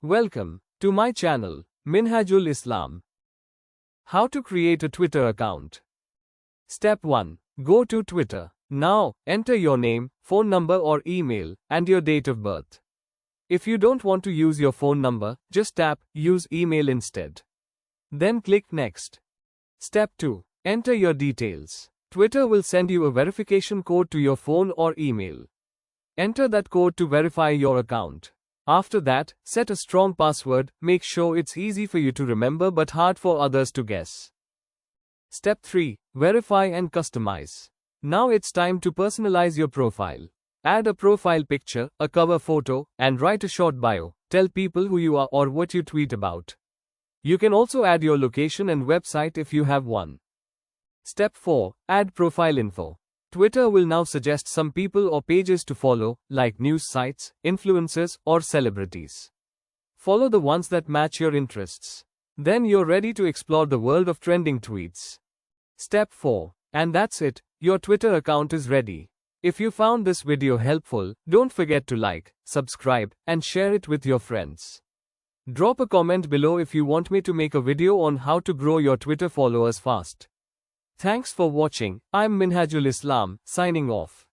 Welcome to my channel, Minhajul Islam. How to create a Twitter account. Step 1. Go to Twitter. Now, enter your name, phone number or email, and your date of birth. If you don't want to use your phone number, just tap Use email instead. Then click Next. Step 2. Enter your details. Twitter will send you a verification code to your phone or email. Enter that code to verify your account. After that, set a strong password. Make sure it's easy for you to remember but hard for others to guess. Step 3. Verify and customize. Now it's time to personalize your profile. Add a profile picture, a cover photo, and write a short bio. Tell people who you are or what you tweet about. You can also add your location and website if you have one. Step 4. Add profile info. Twitter will now suggest some people or pages to follow, like news sites, influencers, or celebrities. Follow the ones that match your interests. Then you're ready to explore the world of trending tweets. Step 4. And that's it, your Twitter account is ready. If you found this video helpful, don't forget to like, subscribe, and share it with your friends. Drop a comment below if you want me to make a video on how to grow your Twitter followers fast. Thanks for watching. I'm Minhajul Islam, signing off.